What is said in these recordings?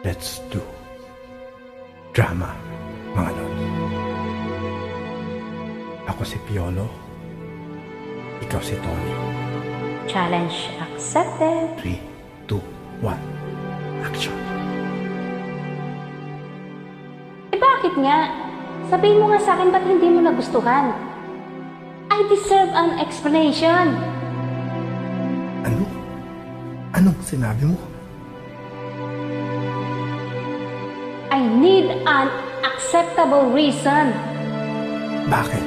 Let's do drama, mga lods. Ako si Piolo. Ikaw si Tony. Challenge accepted. 3, 2, 1, action. Bakit nga? Sabihin mo nga sa akin ba't hindi mo nagustuhan? I deserve an explanation. Ano? Anong sinabi mo? I need an acceptable reason. Bakit?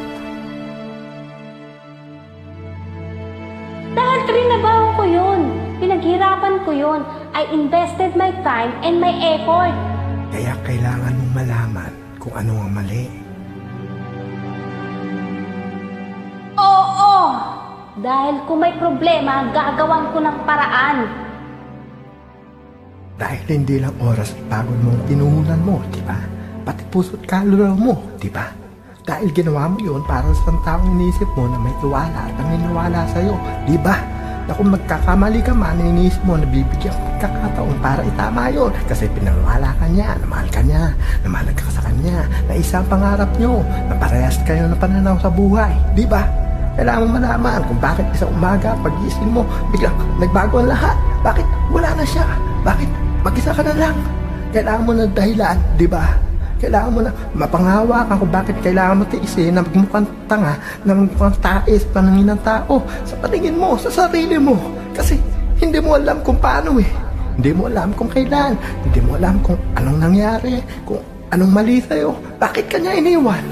Dahil trinabaho ko yun. Pinaghirapan ko yun. I invested my time and my effort. Kaya kailangan mong malaman kung ano ang mali. Oo! Dahil kung may problema, gagawan ko ng paraan. Dahil hindi lang oras at pagod mo ang pinuhunan mo, di ba? Pati puso't kaluluwa mo, di ba? Dahil ginawa mo yun para sa taong inisip mo na may tiwala at naniniwala sa'yo, di ba? Na kung magkakamali ka man, iniisip mo na bibigyan ka pagkakataon para itama yun. Kasi pinanwala ka niya, na mahal ka niya, na mahal ka sa kanya, na isang pangarap nyo, na parehas kayo ng pananaw sa buhay, di ba? Kailangan mo malaman kung bakit isang umaga, pag-iisip mo, biglang nagbago ang lahat. Bakit wala na siya? Bakit mag-isa ka na lang? Kailangan mo ng dahilan, di ba? Kailangan mo na mapangawa ka kung bakit kailangan mo tiisin na magmukhang tanga, na magmukhang tais, panangin ng tao sa paningin mo, sa sarili mo. Kasi hindi mo alam kung paano eh. Hindi mo alam kung kailan. Hindi mo alam kung anong nangyari, kung anong mali sa'yo. Bakit ka niya iniwan?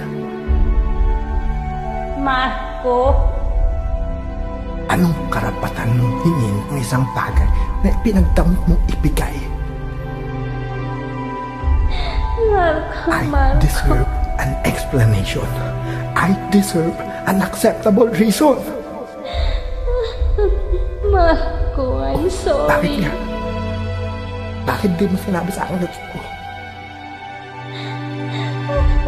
Marco, anong karapatan mong hingin ang isang bagay na pinagdamot mong ibigay? I deserve an explanation. I deserve an acceptable reason. Marco, I'm Bakit sorry. nga? Bakit di mo sinabi sa akin ito?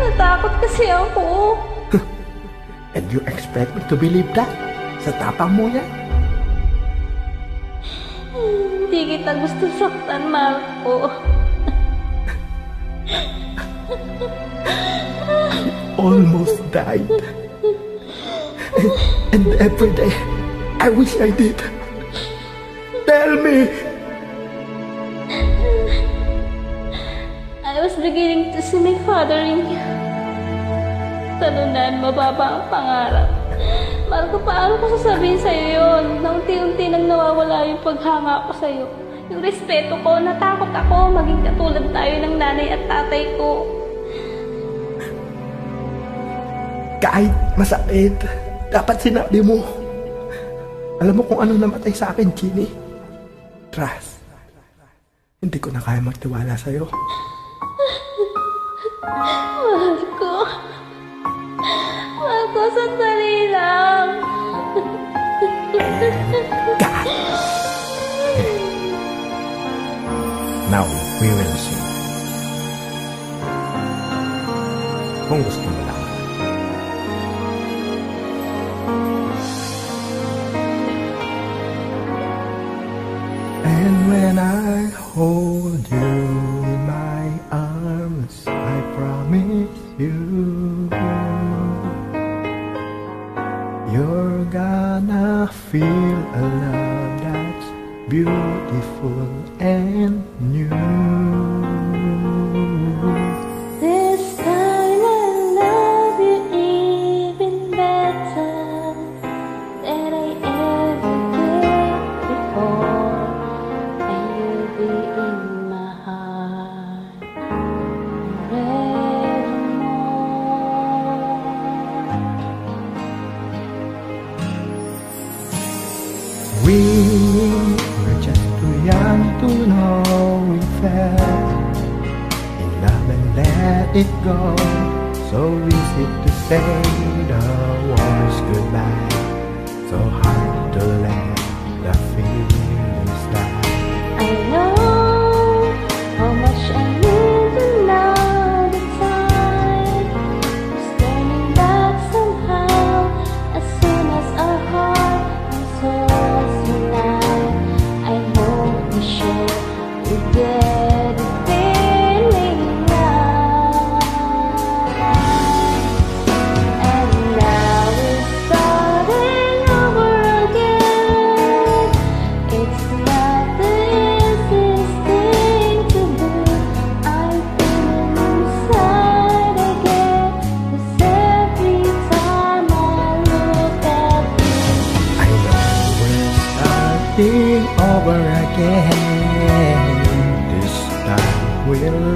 Natakot kasi ako. And you expect me to believe that? Sa tapang mo yan? Hindi kita gusto saktan, Marco. Almost died. And every day, I wish I did. Tell me! I was beginning to see my father in you. Talunan, mababa ang pangarap. Marco, paano ko sasabihin sa'yo yun? Na unti-unti nang nawawala yung paghanga ko sa'yo. Yung respeto ko, natakot ako maging katulad tayo ng nanay at tatay ko. Kahit masakit, dapat sinabi mo. Alam mo kung ano namatay sa akin, Ginny? Trust. Hindi ko na kaya magtiwala sa'yo. Marco. Marco, sandali lang. And God. Now, we will sing. Kung gusto mo lang. And when I hold you in my arms, I promise you, you're gonna feel a love that's beautiful and new. This time I love you even better than I ever did before. And you'll be in my heart forevermore. We were just too young to know we fell in love and let it go. So easy to say the words goodbye, so hard to let the feelings die. I know how much I need another time. It's turning back somehow as soon as our heart and souls unite. I hope we share together.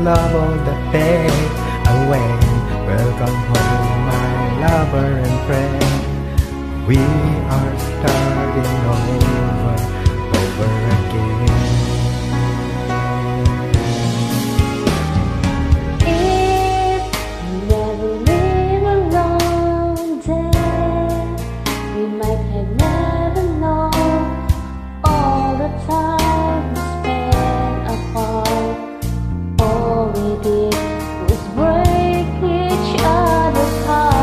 love all the pain away. Welcome home, my lover and friend. We are starting over again. If we never live alone, then we might have never known all the time we spent apart. All we did was break each other's heart.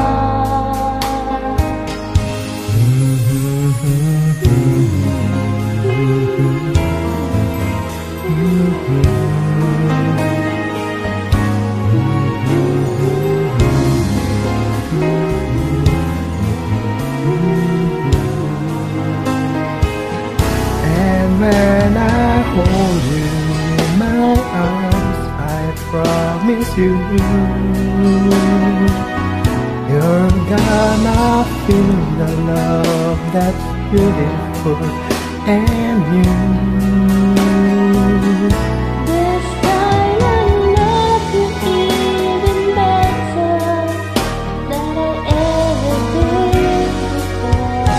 And when I hold you in my arms, I promise you, you're gonna feel the love that's beautiful and new. This time I love you even better than I ever did before.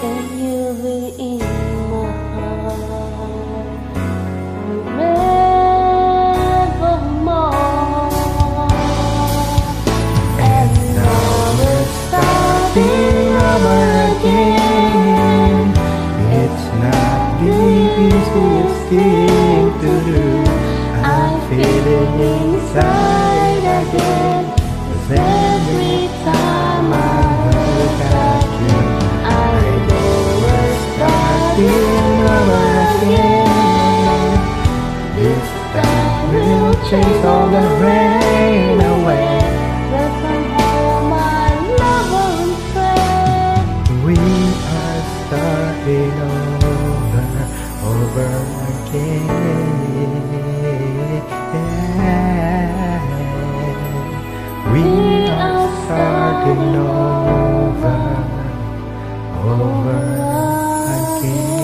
And you'll be in my heart forevermore. And now we're starting over again. It's not the easiest thing to do. I'm feeling inside again, 'cause every time I look at you, I know we're starting over again. This time we'll chase all the rain away. Welcome home, my lover and friend. We are starting over again. We are starting over again.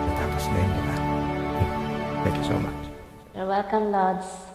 Natapos na yun, diba? Thank you so much. You're welcome, Lods.